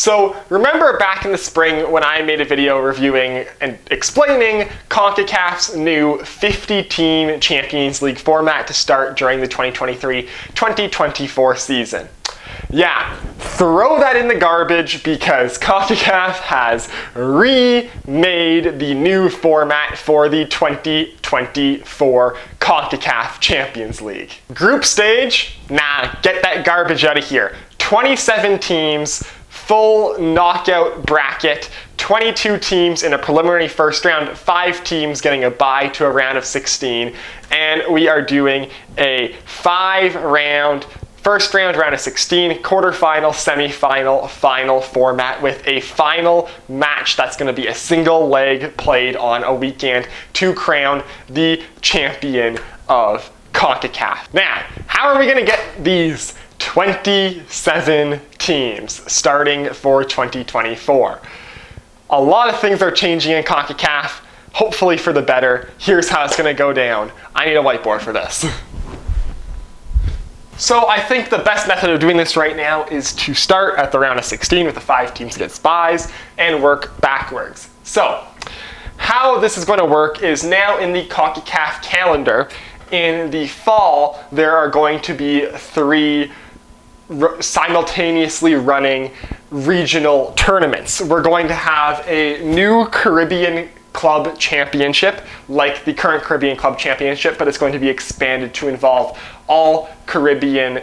So remember back in the spring when I made a video reviewing and explaining Concacaf's new 50-team Champions League format to start during the 2023-2024 season? Yeah, throw that in the garbage because Concacaf has remade the new format for the 2024 Concacaf Champions League. Group stage? Nah, get that garbage out of here. 27 teams, full knockout bracket, 22 teams in a preliminary first round, 5 teams getting a bye to a round of 16, and we are doing a 5-round first round, round of 16, quarterfinal, semifinal, final format with a final match that's going to be a single leg played on a weekend to crown the champion of Concacaf. Now, how are we going to get these 27 teams starting for 2024? A lot of things are changing in Concacaf, hopefully for the better. Here's how it's going to go down. I need a whiteboard for this. So I think the best method of doing this right now is to start at the round of 16 with the 5 teams against byes and work backwards. So how this is going to work is now in the Concacaf calendar, in the fall, there are going to be 3 simultaneously running regional tournaments. We're going to have a new Caribbean Club Championship, like the current Caribbean Club Championship, but it's going to be expanded to involve all Caribbean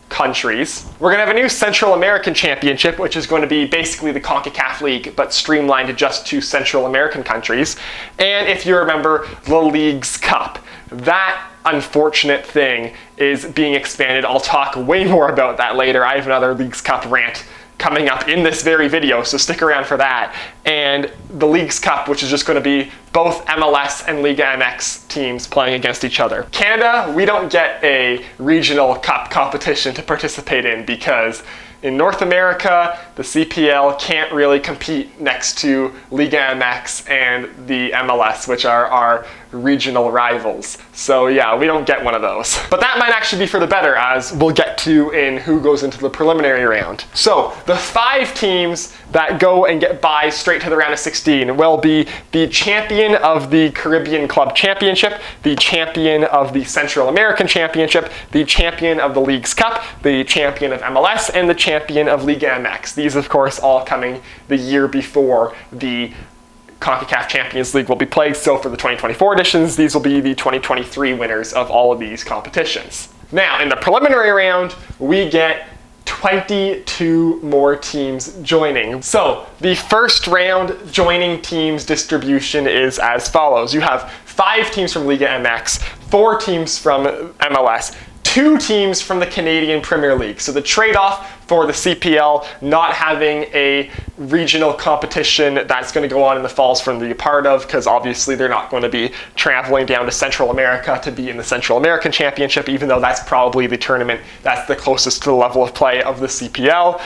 countries. We're going to have a new Central American Championship, which is going to be basically the Concacaf League, but streamlined just to Central American countries. And if you remember, the Leagues Cup. That unfortunate thing is being expanded. I'll talk way more about that later. I have another Leagues Cup rant coming up in this very video, so stick around for that. And the Leagues Cup, which is just going to be both MLS and Liga MX teams playing against each other. Canada, we don't get a regional cup competition to participate in because in North America, the CPL can't really compete next to Liga MX and the MLS, which are our regional rivals. So yeah, we don't get one of those. But that might actually be for the better, as we'll get to in who goes into the preliminary round. So the 5 teams that go and get byes straight to the round of 16 will be the champion of the Caribbean Club Championship, the champion of the Central American Championship, the champion of the Leagues Cup, the champion of MLS, and the champion of Liga MX. These, of course, all coming the year before the Concacaf Champions League will be played. So for the 2024 editions, these will be the 2023 winners of all of these competitions. Now, in the preliminary round, we get 22 more teams joining. So the first round joining teams distribution is as follows. You have 5 teams from Liga MX, 4 teams from MLS, 2 teams from the Canadian Premier League. So the trade-off for the CPL not having a regional competition that's going to go on in the falls for them to be a part of, because obviously they're not going to be traveling down to Central America to be in the Central American Championship, even though that's probably the tournament that's the closest to the level of play of the CPL.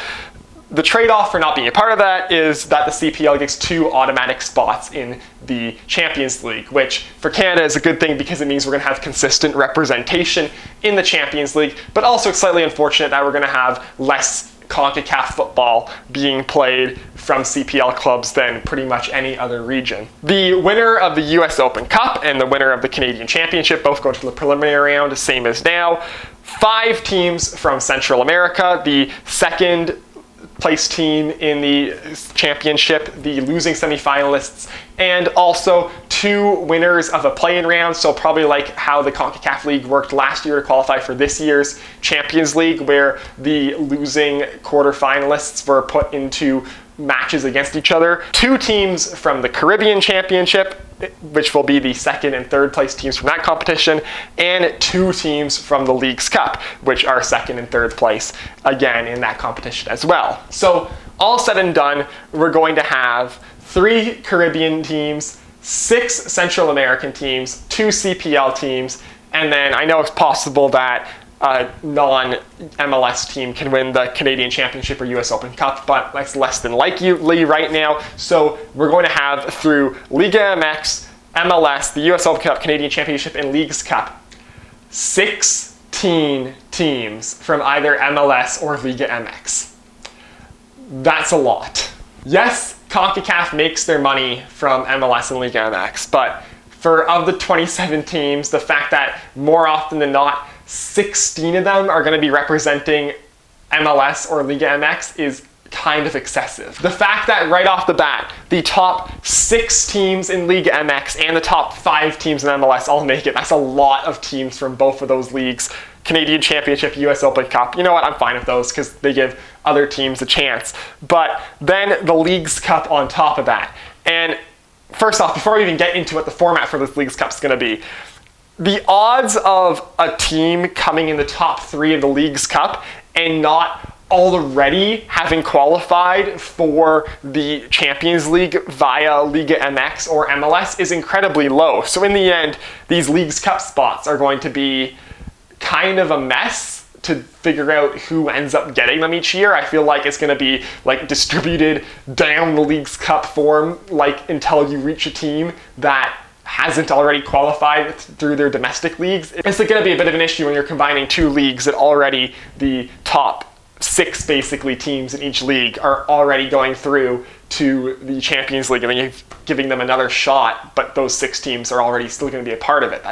The trade-off for not being a part of that is that the CPL gets 2 automatic spots in the Champions League, which for Canada is a good thing because it means we're going to have consistent representation in the Champions League, but also it's slightly unfortunate that we're going to have less Concacaf football being played from CPL clubs than pretty much any other region. The winner of the US Open Cup and the winner of the Canadian Championship both go to the preliminary round, same as now. 5 teams from Central America, the second place team in the championship, the losing semifinalists, and also 2 winners of a play-in round, so probably like how the Concacaf League worked last year to qualify for this year's Champions League, where the losing quarterfinalists were put into matches against each other. 2 teams from the Caribbean Championship, which will be the second and third place teams from that competition, and 2 teams from the Leagues Cup, which are second and third place again in that competition as well. So all said and done, we're going to have 3 Caribbean teams, 6 Central American teams, 2 CPL teams, and then I know it's possible that a non-MLS team can win the Canadian Championship or US Open Cup, but that's less than likely right now. So we're going to have, through Liga MX, MLS, the US Open Cup, Canadian Championship, and Leagues Cup, 16 teams from either MLS or Liga MX. That's a lot. Yes, Concacaf makes their money from MLS and Liga MX, but of the 27 teams, the fact that more often than not, 16 of them are going to be representing MLS or Liga MX is kind of excessive. The fact that right off the bat, the top 6 teams in Liga MX and the top 5 teams in MLS all make it, that's a lot of teams from both of those leagues. Canadian Championship, US Open Cup. You know what, I'm fine with those because they give other teams a chance. But then the Leagues Cup on top of that. And first off, before we even get into what the format for this Leagues Cup is going to be, the odds of a team coming in the top 3 of the Leagues Cup and not already having qualified for the Champions League via Liga MX or MLS is incredibly low. So in the end, these Leagues Cup spots are going to be kind of a mess to figure out who ends up getting them each year. I feel like it's going to be like distributed down the Leagues Cup form, like until you reach a team that hasn't already qualified through their domestic leagues. It's going to be a bit of an issue when you're combining 2 leagues that already the top 6 basically teams in each league are already going through to the Champions League, and then you're giving them another shot, but those 6 teams are already still going to be a part of it.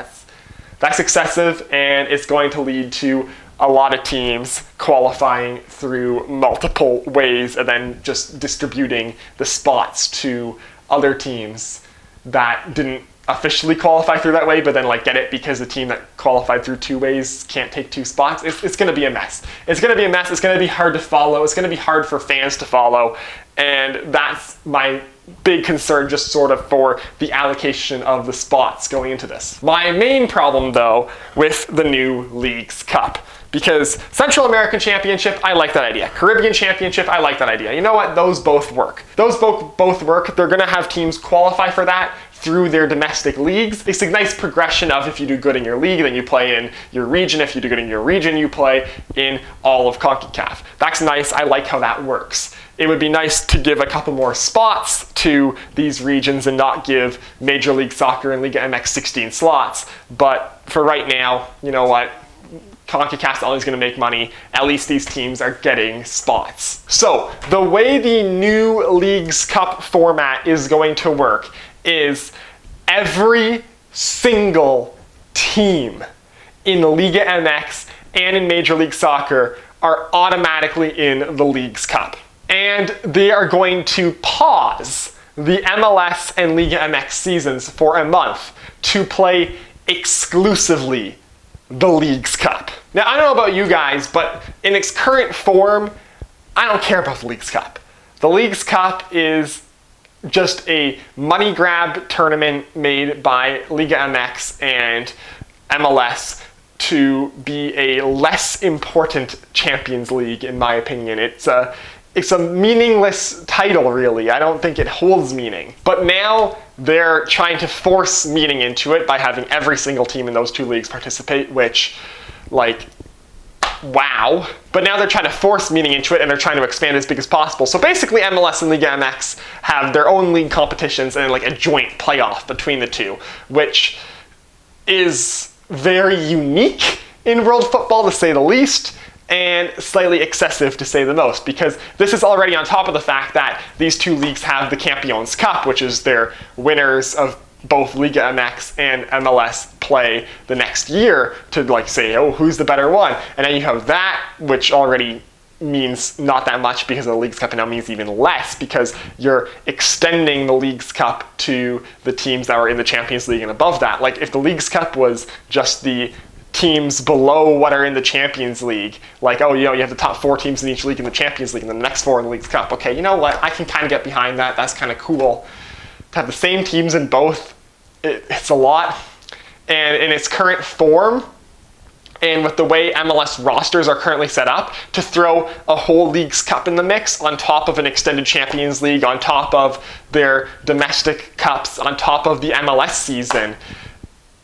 That's excessive, and it's going to lead to a lot of teams qualifying through multiple ways and then just distributing the spots to other teams that didn't officially qualify through that way, but then like get it because the team that qualified through 2 ways can't take 2 spots. It's going to be a mess. It's going to be a mess. It's going to be hard to follow. It's going to be hard for fans to follow. And that's my big concern just sort of for the allocation of the spots going into this. My main problem though with the new Leagues Cup, because Central American Championship, I like that idea. Caribbean Championship, I like that idea. You know what? Those both work. Those both work. They're going to have teams qualify for that through their domestic leagues. It's a nice progression of if you do good in your league, then you play in your region. If you do good in your region, you play in all of Concacaf. That's nice. I like how that works. It would be nice to give a couple more spots to these regions and not give Major League Soccer and Liga MX 16 slots. But for right now, you know what? Concacaf's always going to make money. At least these teams are getting spots. So the way the new Leagues Cup format is going to work is every single team in Liga MX and in Major League Soccer are automatically in the Leagues Cup. And they are going to pause the MLS and Liga MX seasons for a month to play exclusively the Leagues Cup. Now, I don't know about you guys, but in its current form, I don't care about the Leagues Cup. The Leagues Cup is just a money grab tournament made by Liga MX and MLS to be a less important Champions League, in my opinion. It's a meaningless title, really. I don't think it holds meaning. But now they're trying to force meaning into it by having every single team in those 2 leagues participate, which, like, wow. But now they're trying to force meaning into it, and they're trying to expand as big as possible. So basically MLS and Liga MX have their own league competitions and like a joint playoff between the 2, which is very unique in world football, to say the least, and slightly excessive to say the most, because this is already on top of the fact that these 2 leagues have the Campeones Cup, which is their winners of both Liga MX and MLS play the next year to like say, oh, who's the better one? And then you have that, which already means not that much because the Leagues Cup now means even less because you're extending the Leagues Cup to the teams that were in the Champions League and above that. Like if the Leagues Cup was just the teams below what are in the Champions League, like, oh, you know, you have the top 4 teams in each league in the Champions League and the next 4 in the Leagues Cup. Okay, you know what? I can kind of get behind that. That's kind of cool. To have the same teams in both, it's a lot. And in its current form, and with the way MLS rosters are currently set up, to throw a whole Leagues Cup in the mix on top of an extended Champions League, on top of their domestic cups, on top of the MLS season,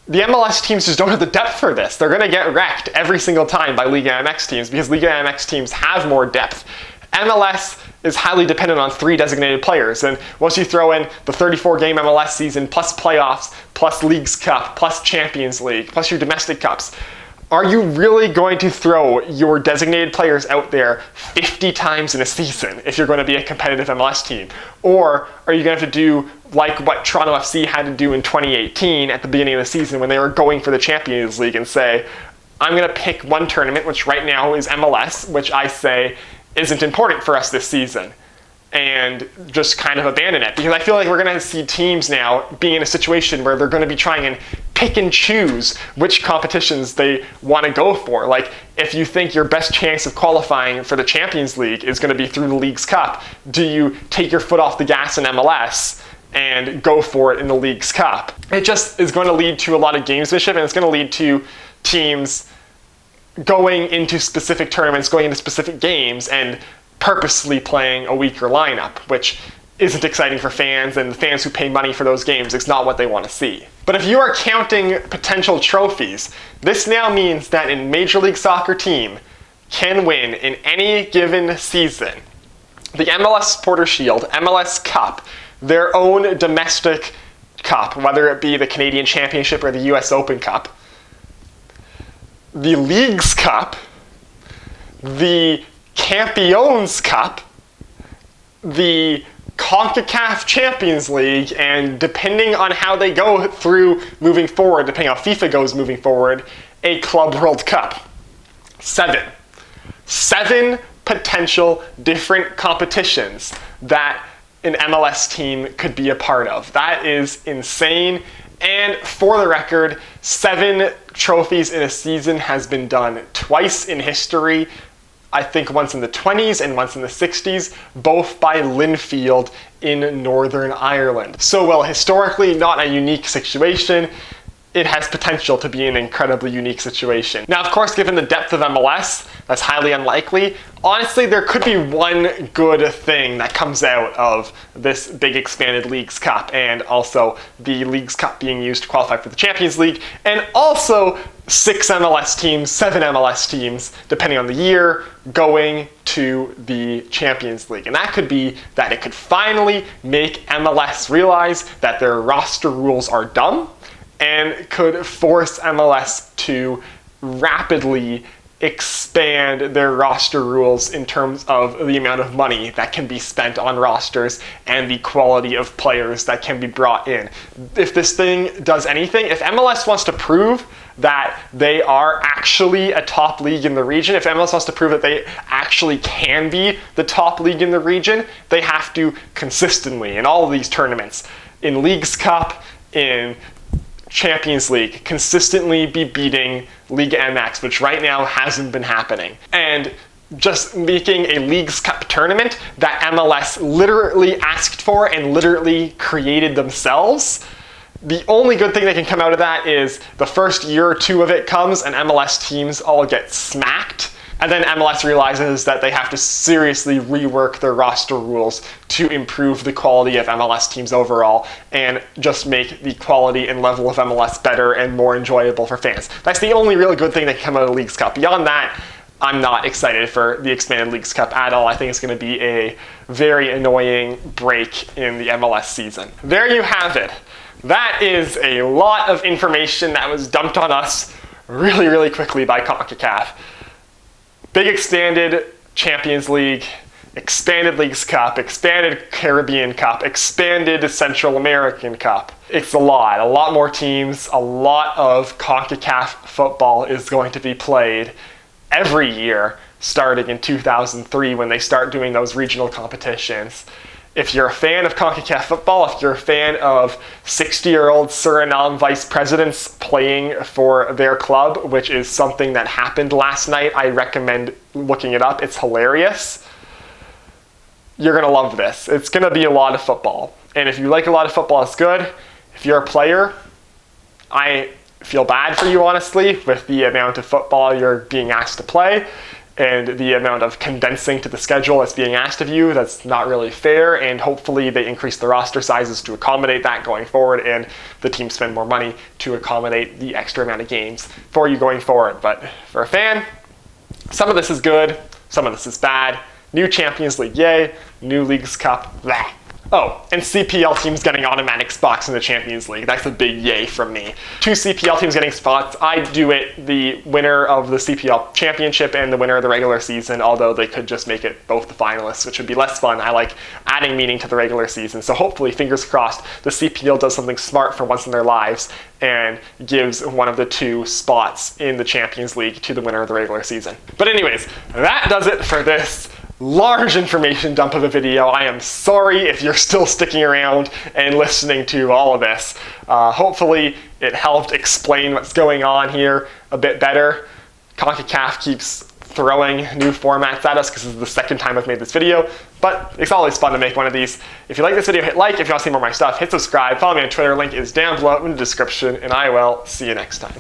the MLS teams just don't have the depth for this. They're going to get wrecked every single time by Liga MX teams because Liga MX teams have more depth. MLS is highly dependent on 3 designated players, and once you throw in the 34-game MLS season, plus playoffs, plus Leagues Cup, plus Champions League, plus your domestic cups, Are you really going to throw your designated players out there 50 times in a season if you're going to be a competitive MLS team? Or are you going to have to do like what Toronto FC had to do in 2018 at the beginning of the season when they were going for the Champions League and say, I'm going to pick one tournament, which right now is MLS, which I say isn't important for us this season, and just kind of abandon it? Because I feel like we're going to see teams now being in a situation where they're going to be trying and pick and choose which competitions they want to go for. Like, if you think your best chance of qualifying for the Champions League is going to be through the League's Cup, do you take your foot off the gas in MLS and go for it in the League's Cup? It just is going to lead to a lot of gamesmanship, and it's going to lead to teams going into specific tournaments, going into specific games, and purposely playing a weaker lineup, which isn't exciting for fans, and the fans who pay money for those games, it's not what they want to see. But if you are counting potential trophies, this now means that a Major League Soccer team can win in any given season the MLS Supporter Shield, MLS Cup, their own domestic cup, whether it be the Canadian Championship or the US Open Cup, the League's Cup, the Campeones Cup, the Concacaf Champions League, and depending on how they go through moving forward, depending on how FIFA goes moving forward, a Club World Cup. 7 potential different competitions that an MLS team could be a part of. That is insane. And for the record, 7 trophies in a season has been done twice in history. I think once in the 20s and once in the 60s, both by Linfield in Northern Ireland. So while historically not a unique situation, it has potential to be an incredibly unique situation. Now, of course, given the depth of MLS, that's highly unlikely. Honestly, there could be one good thing that comes out of this big expanded League's Cup, and also the League's Cup being used to qualify for the Champions League, and also 6 MLS teams, 7 MLS teams, depending on the year, going to the Champions League. And that could be that it could finally make MLS realize that their roster rules are dumb, and could force MLS to rapidly expand their roster rules in terms of the amount of money that can be spent on rosters and the quality of players that can be brought in. If this thing does anything, if MLS wants to prove that they are actually a top league in the region, if MLS wants to prove that they actually can be the top league in the region, they have to consistently, in all of these tournaments, in League's Cup, in Champions League, consistently be beating Liga MX, which right now hasn't been happening. And just making a League's Cup tournament that MLS literally asked for and literally created themselves, the only good thing that can come out of that is the first year or two of it comes and MLS teams all get smacked. And then MLS realizes that they have to seriously rework their roster rules to improve the quality of MLS teams overall and just make the quality and level of MLS better and more enjoyable for fans. That's the only really good thing that can come out of the League's Cup. Beyond that, I'm not excited for the expanded League's Cup at all. I think it's going to be a very annoying break in the MLS season. There you have it. That is a lot of information that was dumped on us really, really quickly by Concacaf. Big expanded Champions League, expanded League's Cup, expanded Caribbean Cup, expanded Central American Cup. It's a lot more teams, a lot of CONCACAF football is going to be played every year starting in 2003 when they start doing those regional competitions. If you're a fan of CONCACAF football, if you're a fan of 60-year-old Suriname vice presidents playing for their club, which is something that happened last night, I recommend looking it up. It's hilarious. You're going to love this. It's going to be a lot of football. And if you like a lot of football, it's good. If you're a player, I feel bad for you, honestly, with the amount of football you're being asked to play and the amount of condensing to the schedule that's being asked of you. That's not really fair, and hopefully they increase the roster sizes to accommodate that going forward, and the teams spend more money to accommodate the extra amount of games for you going forward. But for a fan, some of this is good, some of this is bad. New Champions League, yay. New League's Cup, blah. Oh, and CPL teams getting automatic spots in the Champions League. That's a big yay from me. 2 CPL teams getting spots. I'd do it the winner of the CPL Championship and the winner of the regular season, although they could just make it both the finalists, which would be less fun. I like adding meaning to the regular season. So hopefully, fingers crossed, the CPL does something smart for once in their lives and gives one of the 2 spots in the Champions League to the winner of the regular season. But anyways, that does it for this large information dump of a video. I am sorry if you're still sticking around and listening to all of this. Hopefully it helped explain what's going on here a bit better. Concacaf keeps throwing new formats at us because this is the second time I've made this video, but it's always fun to make one of these. If you like this video, hit like. If you want to see more of my stuff, hit subscribe. Follow me on Twitter. Link is down below in the description, and I will see you next time.